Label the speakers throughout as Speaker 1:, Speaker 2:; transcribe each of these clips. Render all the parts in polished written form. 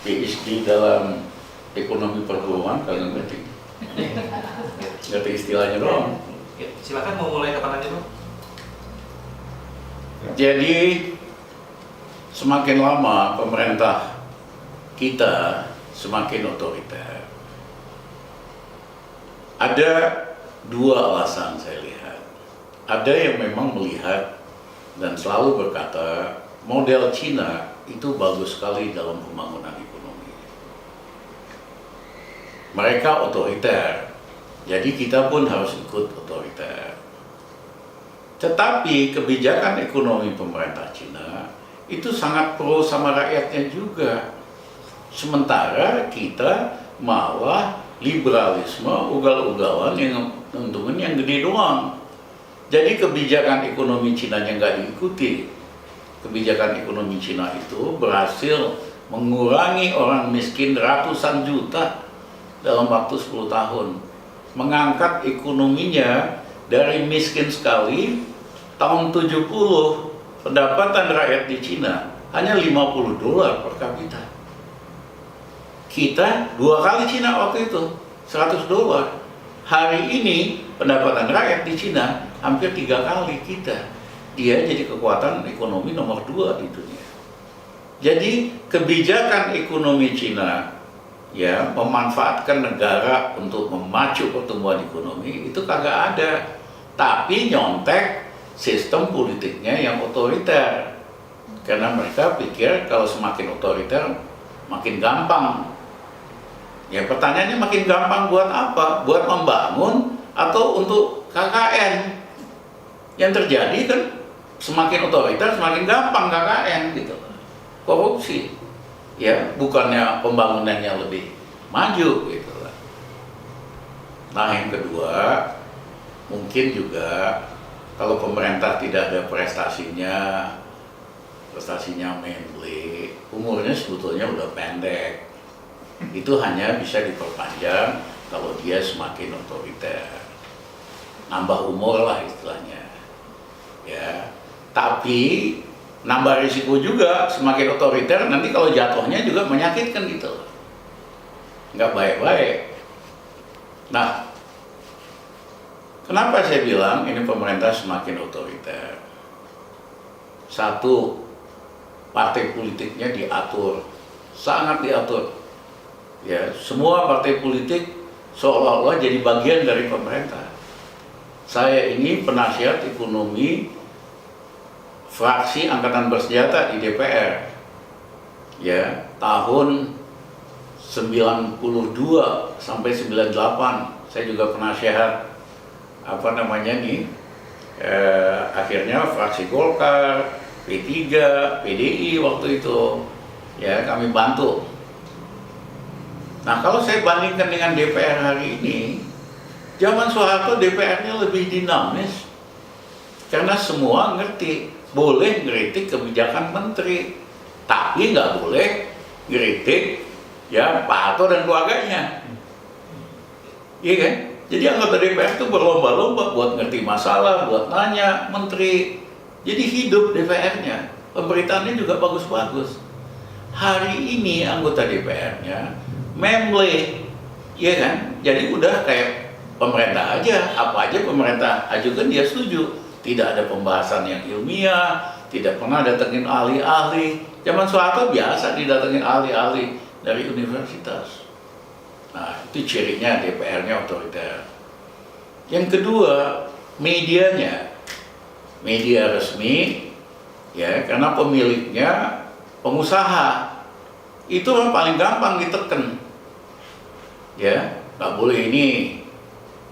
Speaker 1: PhD dalam ekonomi perguruan, kalian ngerti? Ngerti istilahnya doang.
Speaker 2: Ya, silakan mau mulai kapan aja Bang.
Speaker 1: Jadi semakin lama pemerintah kita semakin otoriter. Ada dua alasan saya lihat. Ada yang memang melihat dan selalu berkata model Cina itu bagus sekali dalam pembangunan ekonomi. Mereka otoriter, jadi kita pun harus ikut otoriter. Tetapi kebijakan ekonomi pemerintah Cina itu sangat pro sama rakyatnya juga. Sementara kita malah liberalisme, ugal-ugalan yang untungnya yang gede doang. Jadi kebijakan ekonomi Cina-nya nggak diikuti. Kebijakan ekonomi Cina itu berhasil mengurangi orang miskin ratusan juta dalam waktu 10 tahun. Mengangkat ekonominya dari miskin sekali, tahun 70 pendapatan rakyat di Cina hanya $50 per kapita. Kita 2 kali Cina waktu itu, $100. Hari ini pendapatan rakyat di Cina hampir 3 kali kita. Dia jadi kekuatan ekonomi nomor 2 di dunia. Jadi kebijakan ekonomi Cina ya memanfaatkan negara untuk memacu pertumbuhan ekonomi itu kagak ada. Tapi nyontek sistem politiknya yang otoriter. Karena mereka pikir kalau semakin otoriter makin gampang. Ya pertanyaannya makin gampang buat apa? Buat membangun atau untuk KKN? Yang terjadi kan semakin otoriter semakin gampang KKN gitu. Korupsi. Ya, bukannya pembangunannya lebih maju gitu. Nah, yang kedua, mungkin juga kalau pemerintah tidak ada prestasinya memble, umurnya sebetulnya udah pendek. Itu hanya bisa diperpanjang kalau dia semakin otoriter. Nambah umur lah istilahnya. Ya. Tapi nambah risiko juga, semakin otoriter nanti kalau jatuhnya juga menyakitkan gitu. Nggak baik-baik. Nah, kenapa saya bilang ini pemerintah semakin otoriter? Satu, partai politiknya diatur, sangat diatur. Ya, semua partai politik seolah-olah jadi bagian dari pemerintah. Saya ini penasihat ekonomi fraksi Angkatan Bersenjata di DPR. Ya, tahun 92 sampai 98 saya juga penasihat akhirnya fraksi Golkar, P3, PDI waktu itu. Ya, kami bantu. Nah, kalau saya bandingkan dengan DPR hari ini, zaman Soeharto DPR-nya lebih dinamis. Karena semua ngerti, boleh ngeritik kebijakan menteri, tapi nggak boleh ngeritik ya Pak Harto dan keluarganya. Iya kan? Jadi anggota DPR itu berlomba-lomba buat ngerti masalah, buat nanya menteri. Jadi hidup DPR-nya, pemberitaannya juga bagus-bagus. Hari ini anggota DPR-nya memble, iya kan? Jadi udah kayak pemerintah aja, apa aja pemerintah ajukan dia setuju. Tidak ada pembahasan yang ilmiah, tidak pernah datengin ahli-ahli. Zaman Soeharto biasa didatengin ahli-ahli dari universitas. Nah, itu cirinya DPR-nya otoriter. Yang kedua, medianya. Media resmi, ya, karena pemiliknya pengusaha. Itu yang paling gampang diteken. Ya, nggak boleh ini.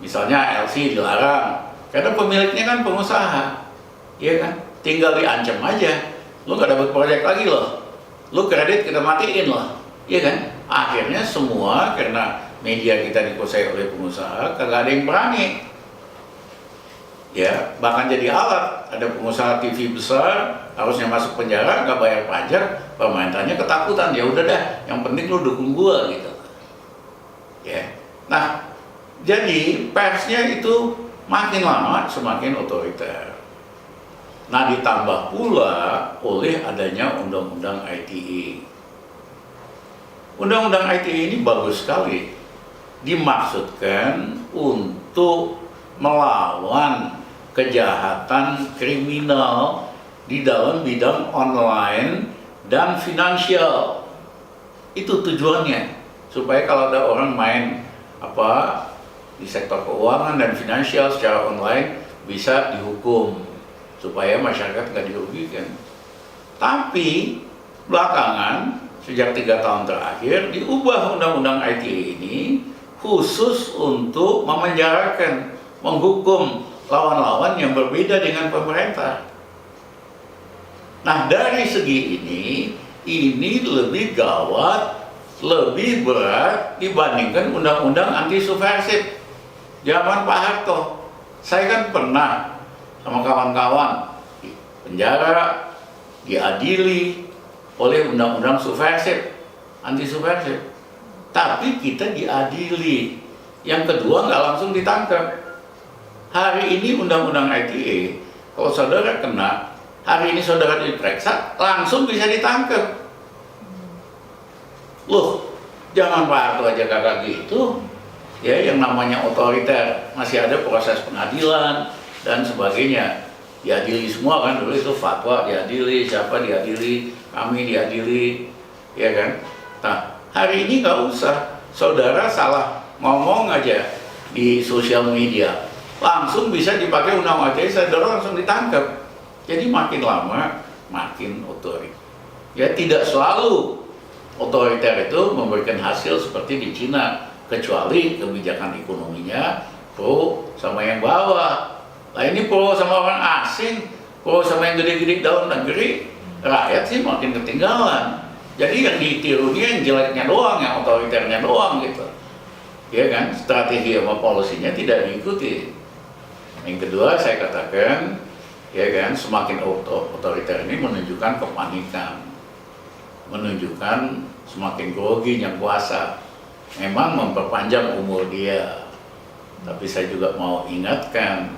Speaker 1: Misalnya LC dilarang. Karena pemiliknya kan pengusaha, iya kan? Tinggal diancam aja, lu nggak dapat proyek lagi loh, lu kredit kita matiin loh, iya kan? Akhirnya semua karena media kita dikuasai oleh pengusaha, kagak ada yang berani. Ya, bahkan jadi alat. Ada pengusaha TV besar, harusnya masuk penjara, nggak bayar pajak, pemerintahnya ketakutan. Ya udah dah, yang penting lu dukung gua gitu. Ya, nah, jadi persnya itu makin lama semakin otoriter. Nah, ditambah pula oleh adanya undang-undang ITE. Undang-undang ITE ini bagus sekali, dimaksudkan untuk melawan kejahatan kriminal di dalam bidang online dan finansial. Itu tujuannya, supaya kalau ada orang main di sektor keuangan dan finansial secara online bisa dihukum, supaya masyarakat nggak dirugikan. Tapi belakangan sejak 3 tahun terakhir diubah undang-undang ITE ini khusus untuk memenjarakan, menghukum lawan-lawan yang berbeda dengan pemerintah. Nah, dari segi ini lebih gawat, lebih berat dibandingkan undang-undang anti subversif zaman Pak Harto. Saya kan pernah sama kawan-kawan di penjara, diadili oleh undang-undang subversif, anti subversif. Tapi kita diadili. Yang kedua nggak langsung ditangkap. Hari ini undang-undang ITE, kalau saudara kena, hari ini saudara diperiksa, langsung bisa ditangkap. Loh, zaman Pak Harto aja kagak gitu. Ya, yang namanya otoriter, masih ada proses pengadilan dan sebagainya. Diadili semua kan, dulu itu fatwa diadili, siapa diadili, kami diadili, ya kan. Nah, hari ini nggak usah, saudara salah ngomong aja di sosial media, langsung bisa dipakai undang-undang ITE, saudara langsung ditangkap. Jadi makin lama makin otoriter. Ya, tidak selalu otoriter itu memberikan hasil seperti di Cina, kecuali kebijakan ekonominya pro sama yang bawah. Nah, ini pro sama orang asing, pro sama yang gede-gede dalam negeri, rakyat sih makin ketinggalan. Jadi yang ditirunya yang jeleknya doang, yang otoriternya doang gitu. Ya kan, strategi sama polisinya tidak diikuti. Yang kedua saya katakan, ya kan, semakin otoriter ini menunjukkan kepanikan, menunjukkan semakin groginya kuasa, memang memperpanjang umur dia. Tapi saya juga mau ingatkan,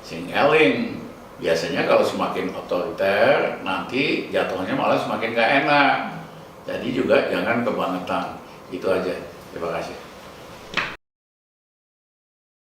Speaker 1: sing eling, biasanya kalau semakin otoriter nanti jatuhnya malah semakin gak enak. Jadi juga jangan kebangetan. Itu aja. Terima kasih.